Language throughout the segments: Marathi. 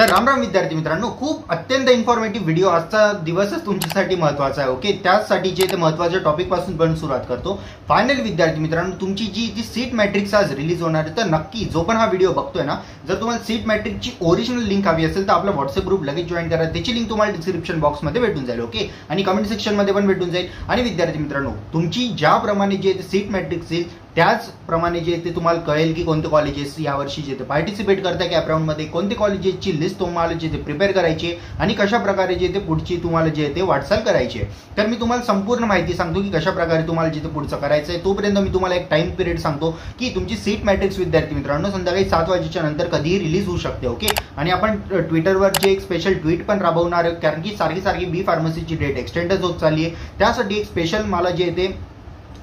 तर राम राम विद्यार्थी मित्रांनो, खूप अत्यंत इन्फॉर्मेटिव्ह व्हिडिओ. आजचा दिवसच तुमच्यासाठी महत्त्वाचा आहे. ओके, त्याचसाठी जे ते महत्त्वाच्या टॉपिक पासून पण सुरुवात करतो. फायनल विद्यार्थी मित्रांनो, तुमची जी सीट मॅट्रिक्स आज रिलीज होणार आहे, तर नक्की जो पण हा व्हिडिओ बघतोय ना, जर तुम्हाला सीट मॅट्रिक्सची ओरिजिनल लिंक हवी असेल तर आपला व्हॉट्सअप ग्रुप लगेच जॉईन करा. त्याची लिंक तुम्हाला डिस्क्रिप्शन बॉक्समध्ये भेटून जाईल. ओके, आणि कमेंट सेक्शनमध्ये पण भेटून जाईल. आणि विद्यार्थी मित्रांनो, तुमची ज्याप्रमाणे जे सीट मॅट्रिक्स येईल त्याचप्रमाणे जे ते तुम्हाला कळेल की कोणते कॉलेजेस यावर्षी जे ते पार्टिसिपेट करताय कॅप राऊंडमध्ये, कोणते कॉलेजेसची लिस्ट तुम्हाला जे ते प्रिपेअर करायची आणि कशा प्रकारे जे ते पुढची तुम्हाला जे ते वाटचाल करायची आहे. तर मी तुम्हाला संपूर्ण माहिती सांगतो की कशा प्रकारे तुम्हाला जे ते पुढचं करायचं आहे. तोपर्यंत मी तुम्हाला एक टाइम पिरियड सांगतो की तुमची सीट मॅट्रिक्स विद्यार्थी मित्रांनो संध्याकाळी 7 वाजेच्या नंतर कधीही रिलीज होऊ शकते. ओके, आणि आपण ट्विटरवर जे एक स्पेशल ट्विट पण राबवणार आहे, कारण की सारखी बी फार्मसीची डेट एक्सटेंडच होत चालली आहे. त्यासाठी एक स्पेशल मला जे ते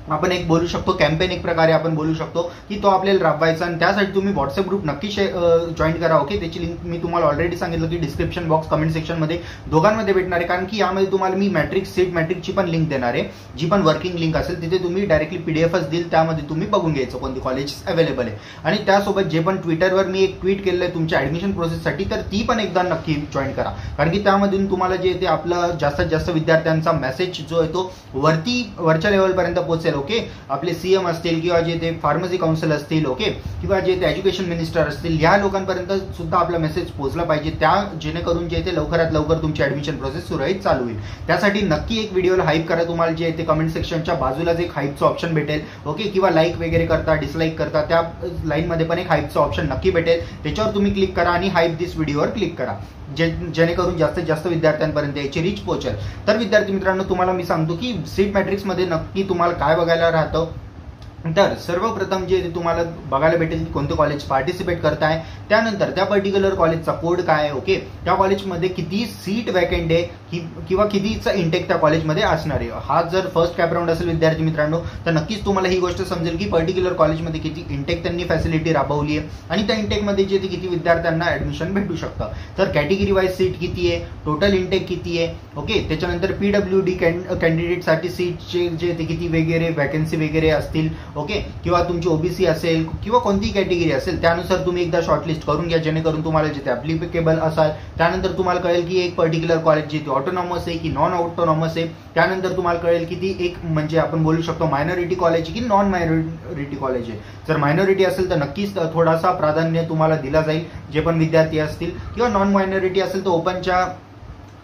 आपण एक बोलू शकतो कॅम्पेन, एक प्रकारे आपण बोलू शकतो की तो आपल्याला राबवायचा. आणि त्यासाठी तुम्ही व्हॉट्सअप ग्रुप नक्की जॉईन करा. ओके, त्याची लिंक मी तुम्हाला ऑलरेडी सांगितलं की डिस्क्रिप्शन बॉक्स, कमेंट सेक्शनमध्ये दोघांमध्ये भेटणार आहे. कारण की यामध्ये तुम्हाला मी सीट मॅट्रिक्सची पण लिंक देणार आहे, जी पण वर्किंग लिंक असेल. तिथे तुम्ही डायरेक्टली पीडीएफच देईल, त्यामध्ये तुम्ही बघून घ्यायचं कोणती कॉलेजेस अवेलेबल आहे. आणि त्यासोबत जे पण ट्विटरवर मी एक ट्विट केलेलं आहे तुमच्या ऍडमिशन प्रोसेससाठी, तर ती पण एकदा नक्की जॉईन करा. कारण की त्यामधून तुम्हाला जे ते आपला जास्तीत जास्त विद्यार्थ्यांचा मेसेज जो आहे तो वरच्या लेवलपर्यंत पोहोचेल. ओके, आपले सीएम असतील किंवा जे ते फार्मसी काउन्सिल असतील, ओके, किंवा जे ते एज्युकेशन मिनिस्टर असतील, या लोकांपर्यंत सुद्धा आपला मेसेज पोहोचला पाहिजे, त्या जेणेकरून जे ते लवकरात लवकर तुमची ऍडमिशन प्रोसेस सुरळीत चालू होईल. त्यासाठी नक्की एक व्हिडिओला हाईप करा. तुम्हाला जे ते कमेंट सेक्शनच्या बाजूलाच एक हाईपचं ऑप्शन भेटेल. ओके, किंवा लाईक वगैरे करता, डिसलाईक करता, त्या लाईनमध्ये पण एक हाईपचं ऑप्शन नक्की भेटेल. त्याच्यावर तुम्ही क्लिक करा आणि हाईप दिस व्हिडिओवर क्लिक करा, जेणेकरून जास्तीत जास्त विद्यार्थ्यांपर्यंत याची रीच पोहोचेल. तर विद्यार्थी मित्रांनो, तुम्हाला मी सांगतो की सीट मॅट्रिक्समध्ये नक्की तुम्हाला काय बघायला राहतं. तर सर्वप्रथम जे तुम्हाला बघायला भेटेल की कोणते कॉलेज पार्टिसिपेट करताय, त्यानंतर त्या पर्टिक्युलर कॉलेजचा कोड काय आहे. ओके, त्या कॉलेजमध्ये किती सीट वॅकंट आहे किंवा कितीचा इंटेक त्या कॉलेजमध्ये असणार आहे. हा जर फर्स्ट कॅप राऊंड असेल विद्यार्थी मित्रांनो, तर नक्कीच तुम्हाला ही गोष्ट समजेल की पर्टिक्युलर कॉलेजमध्ये किती इंटेक त्यांनी फॅसिलिटी राबवली आहे आणि त्या इंटेकमध्ये जे किती विद्यार्थ्यांना ऍडमिशन भेटू शकतं. तर कॅटेगरी वाईज सीट किती आहे, टोटल इंटेक किती आहे. ओके, त्याच्यानंतर PWD कॅन्डिडेटसाठी सीटचे जे ते किती वगैरे वॅकन्सी वगैरे असतील. ओके, किंवा तुमची ओबीसी असेल किंवा कोणतीही कॅटेगरी असेल, त्यानुसार तुम्ही एकदा शॉर्टलिस्ट करून घ्या, जेणेकरून तुम्हाला जे ते ऍप्लिकेबल असाल. त्यानंतर तुम्हाला कळेल की एक पर्टिक्युलर कॉलेज जे ते ऑटोनॉमस आहे की नॉन ऑटोनॉमस आहे. त्यानंतर तुम्हाला कळेल की ती एक म्हणजे आपण बोलू शकतो मायनॉरिटी कॉलेज की नॉन मायनॉरिटी कॉलेज आहे. जर मायनॉरिटी असेल तर नक्कीच थोडासा प्राधान्य तुम्हाला दिला जाईल जे पण विद्यार्थी असतील, किंवा नॉन मायनॉरिटी असेल तर ओपनच्या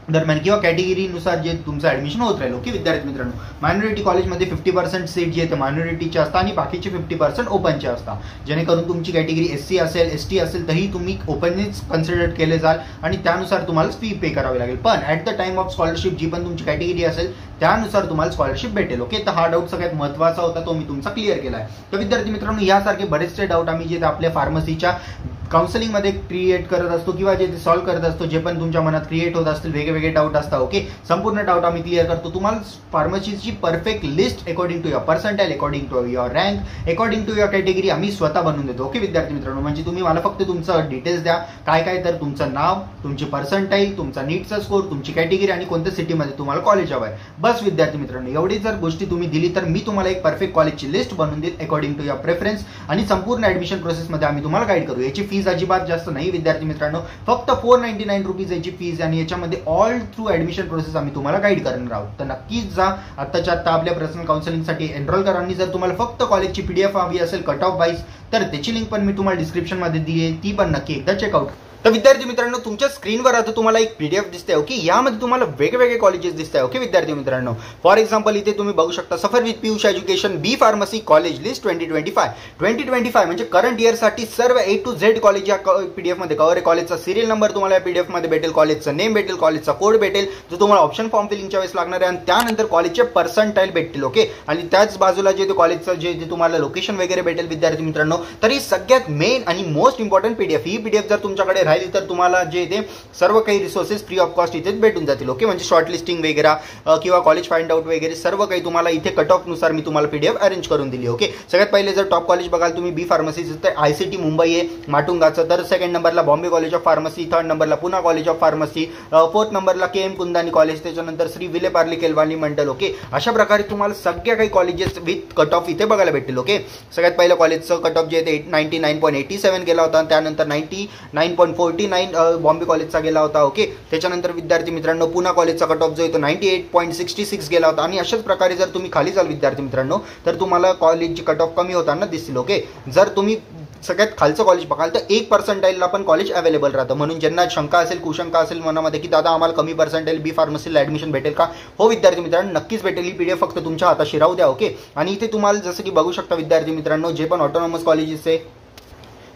दरम्यान किंवा कॅटेगरीनुसार जे तुमचं ऍडमिशन होत राहील. ओके विद्यार्थी मित्रांनो, मायनॉरिटी कॉलेजमध्ये 50% सीट जे आहे ते मायनॉरिटीचे असतात आणि बाकीचे 50% ओपनचे असतात. जेणेकरून तुमची कॅटेगरी SC असेल, ST असेल तरी तुम्ही ओपननीच कन्सिडर केले जाल आणि त्यानुसार तुम्हाला फी पे करावी लागेल. पण at the time of scholarship जी पण तुमची कॅटेगरी असेल त्यानुसार तुम्हाला स्कॉलरशिप भेटेल. ओके, तर हा डाऊट सगळ्यात महत्त्वाचा होता, तो मी तुमचा क्लिअर केला आहे. तर विद्यार्थी मित्रांनो, यासारखे बरेचसे डाऊट आम्ही जे आपल्या फार्मसीच्या काउन्सिलिंगमध्ये क्रिएट करत असतो किंवा जे सॉल्व्ह करत असतो, जे पण तुमच्या मनात क्रिएट होत असतील वेगवेगळे डाऊट असतात. ओके, संपूर्ण डाऊट आम्ही क्लिअर करतो. तुम्हाला फार्मसीची perfect list according to your percentile, according to your rank, according to your category आम्ही स्वतः बनवून देतो. ओके विद्यार्थी मित्रांनो, म्हणजे तुम्ही मला फक्त तुमचं डिटेल्स द्या, काय तर तुमचं नाव, तुमची पर्सेंटाईल, तुमचा नीटचा स्कोर, तुमची कॅटेगरी आणि कोणत्या सिटीमध्ये तुम्हाला कॉलेज हवं आहे. बस विद्यार्थी मित्रांनो, एवढी जर गोष्टी तुम्ही दिली तर मी तुम्हाला एक परफेक्ट कॉलेजची लिस्ट बनवून देईल अकॉर्डिंग टू युअर प्रेफरन्स, आणि संपूर्ण ऍडमिशन प्रोसेसमध्ये आम्ही तुम्हाला गाईड करू. याची फीज अजिबात जास्त नाही विद्यार्थी मित्रांनो, फक्त 499 रुपीज याची फीज, आणि याच्यामध्ये ऑल थ्रू ऍडमिशन प्रोसेस आम्ही तुम्हाला गाईड करणार आहोत. तर नक्कीच जा आत्ताच्या आत्ता आपल्या पर्सनल काउन्सिलिंगसाठी एनरोल करा. आणि जर तुम्हाला फक्त कॉलेजची PDF हवी असेल कट ऑफ वाईज, तर त्याची लिंक पण मी तुम्हाला डिस्क्रिप्शनमध्ये दिली आहे, ती पण नक्की एकदा चेकआउट. तर विद्यार्थी मित्रांनो, तुमच्या स्क्रीनवर आता तुम्हाला एक PDF दिसते. ओके, यामध्ये तुम्हाला वेगवेगळे कॉलेजेस दिसत आहे. ओके विद्यार्थी मित्रांनो, फॉर एक्झाम्पल इथे तुम्ही बघू शकता Safar with Piyush education B pharmacy college list 2025 म्हणजे करंट इयरसाठी सर्व A to Z कॉलेज या PDF मध्ये कव्हर आहे. कॉलेजचा सिरियल नंबर तुम्हाला या PDF मध्ये भेटेल, कॉलेजचं नेम भेटेल, कॉलेजचा कोड भेटेल जो तुम्हाला ऑप्शन फॉर्म फिलिंगच्या वेळेस लागणार आहे, आणि त्यानंतर कॉलेजचे पर्सेंटाईल भेटतील. ओके, आणि त्याच बाजूला जे कॉलेजचं जे तुम्हाला लोकेशन वगैरे भेटेल विद्यार्थी मित्रांनो. तर ही सगळ्यात मेन आणि मोस्ट इम्पॉर्टंट PDF, ही PDF जर तुमच्याकडे राहिली तर तुम्हाला जे ते सर्व काही रिसोर्सेस फ्री ऑफ कॉस्ट इथेच भेटून जातील. ओके, म्हणजे शॉर्टलिस्टिंग वगैरे किंवा कॉलेज फाइंड आउट वगैरे सर्व काही तुम्हाला इथे कट ऑफ नुसार मी तुम्हाला PDF अरेंज करून दिली. ओके, सगळ्यात पहिले जर टॉप कॉलेज बघाल तुम्ही बी फार्मसीचं, तर ICT मुंबई आहे माटुंगाचं, तर सेकंड नंबरला Bombay college of pharmacy, third नंबरला Poona college of pharmacy, fourth नंबरला KM कुंदानी कॉलेज, त्याच्यानंतर श्री विले पार्ले केलवानी मंडल. ओके, अशा प्रकारे तुम्हाला सगळ्या काही कॉलेजेस विथ कट ऑफ इथे बघायला भेटतील. ओके, सगळ्यात पहिलं कॉलेजचं कट ऑफ जे 99.87 गेला होता, त्यानंतर 99.4 149 बॉम्बे कॉलेजचा गेला होता. ओके, त्याच्यानंतर विद्यार्थी मित्रांनो पुणा कॉलेजचा कट ऑफ जो आहे तो 98.66 गेला होता. आणि अशाच प्रकारे जर तुम्ही खाली जाल विद्यार्थी मित्रांनो तर तुम्हाला कॉलेजची कट ऑफ कमी होताना दिसतील. ओके, जर तुम्ही सगळ्यात खालचं कॉलेज बघाल तर 1% पण कॉलेज अवेलेबल राहतं. म्हणून ज्यांना शंका असेल, कुशंका असेल मनामध्ये की दादा आम्हाला कमी पर्सेंटाईल बी फार्मसीला ॲडमिशन भेटेल का, हो विद्यार्थी मित्रांनो नक्कीच भेटेल. ही PDF फक्त तुमच्या हाताशी राहू द्या. ओके, आणि इथे तुम्हाला जसं की बघू शकता विद्यार्थी मित्रांनो जे पण ऑटोनॉमस कॉलेजेस आहे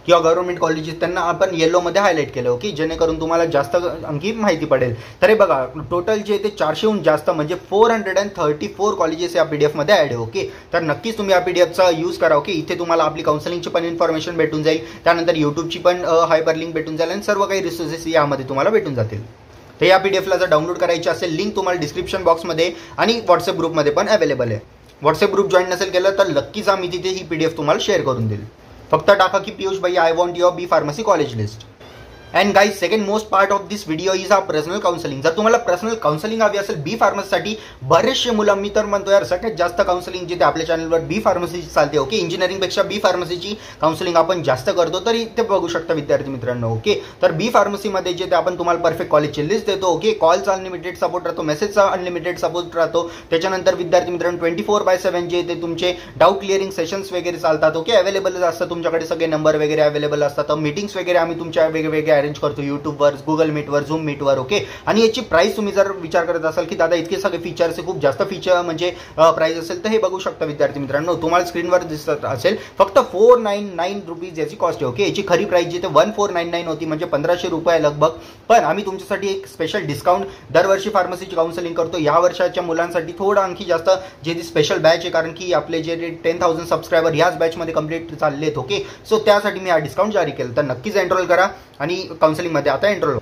किंवा गव्हर्नमेंट कॉलेजेस त्यांना आपण येलोमध्ये हायलाईट केलं. ओके, जेणेकरून तुम्हाला जास्त आणखी माहिती पडेल. तर हे बघा टोटल जे ते 400हून जास्त म्हणजे 434 कॉलेजेस या PDF मध्ये ॲड आहे. ओके, तर नक्कीच तुम्ही या PDFचा यूज करा. ओके, इथे तुम्हाला आपली काउन्सिलिंगची पण इन्फॉर्मेशन भेटून जाईल, त्यानंतर यूट्यूबची पण हायपर लिंक भेटून जाईल आणि सर्व काही रिसोर्सेस यामध्ये तुम्हाला भेटून जातील. तर या PDFला जर डाउनलोड करायची असेल लिंक तुम्हाला डिस्क्रिप्शन बॉक्समध्ये आणि व्हॉट्सअप ग्रुपमध्ये पण अवेलेबल आहे. व्हॉट्सअप ग्रुप जॉईन नसेल केलं तर नक्कीच आम्ही तिथे ही PDF तुम्हाला शेअर करून देईल. फक्त टाका की पियुष भाई I want your B pharmacy college list. And guys second most part of this video is personal counselling. जर तुम्हाला पर्सनल काउन्सिलिंग हवी असेल बी फार्मसीसाठी, बरेचसे मुलं मी तर म्हणतो यार सगळ्यात जास्त काउन्सिलिंग जिथे आपल्या चॅनलवर बी फार्मसीची चालते. ओके, इंजिनिअरिंगपेक्षा बी फार्मसीची काउन्सिलिंग आपण जास्त करतो. तर इथे बघू शकता विद्यार्थी मित्रांनो. ओके, तर बी फार्मसीमध्ये जे ते आपण तुम्हाला परफेक्ट कॉलेजची लिस्ट देतो. ओके, कॉलचा अनलिमिटेड सपोर्ट राहतो, मेसेजचा अनलिमिटेड सपोर्ट राहतो. त्याच्यानंतर विद्यार्थी मित्रांनो 24/7 जे ते तुमचे डाऊट क्लिअरिंग सेशन्स वगैरे चालतात. ओके, अवेलेबल असतात तुमच्याकडे सगळे नंबर वगैरे अवेलेबल असतात. मीटिंग्स वगैरे आम्ही तुमच्या वेगवेगळे अरेंज करतो यूट्यूबवर, गुगल मीटवर, झूम मीटवर. ओके, आणि याची प्राइस तुम्ही जर विचार करत असाल की दादा इतके सगळे फीचर्स खूप जास्त फीचर म्हणजे प्राइस असेल तर हे बघू शकता विद्यार्थी मित्रांनो तुम्हाला स्क्रीनवर दिसत असेल फक्त 499 रुपीज याची कॉस्ट आहे. ओके, याची खरी प्राइस जी ते 1499 होती म्हणजे 1500 रुपये लगभग. पण आम्ही तुमच्यासाठी एक स्पेशल डिस्काउंट दरवर्षी फार्मसीची काउन्सिलिंग करतो. या वर्षाच्या मुलांसाठी थोडं आणखी जास्त जे स्पेशल बॅच आहे कारण की आपले जे 10,000 सबस्क्रायबर याच बॅचमध्ये कंप्लीट चालले आहेत. ओके, सो त्यासाठी मी हा डिस्काउंट जारी केलं. तर नक्कीच एनरोल करा आणि काउन्सिलिंगमध्ये आता एनरोल.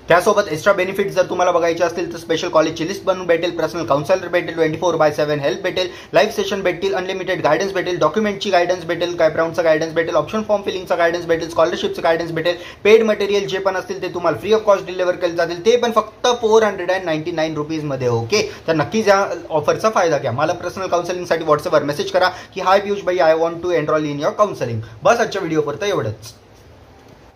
त्यासोबत एक्स्ट्रा बेनिफिट जर तुम्हाला बघायचे असतील तर स्पेशल कॉलेजची लिस्ट बनवून भेटेल, पर्सनल काउन्सिलर भेटेल, 24/7 हेल्प भेटेल, लाईव्ह सेशन भेटेल, अनलिमिटेड गायडन्स भेटेल, डॉक्युमेंटची गायडन्स भेटेल, कॅपराऊंडचा गायडन्स भेटेल, ऑप्शन फॉर्म फिलिंगचा गायडन्स भेटेल, स्कॉलरशिपचं गायडन्स भेटेल, पेड मटेरियल जे पण असतील ते तुम्हाला फ्री ऑफ कॉस्ट डिलिव्हर केले जातील, ते पण फक्त 499 रुपीजमध्ये. ओके, तर नक्कीच या ऑफरचा फायदा घ्या. मला पर्सनल काउन्सिलिंगसाठी व्हॉट्सअपवर मेसेज करा की हाय पियुष भाई I want to enroll in your counselling. बस आजच्या व्हिडिओ पुरतं एवढंच.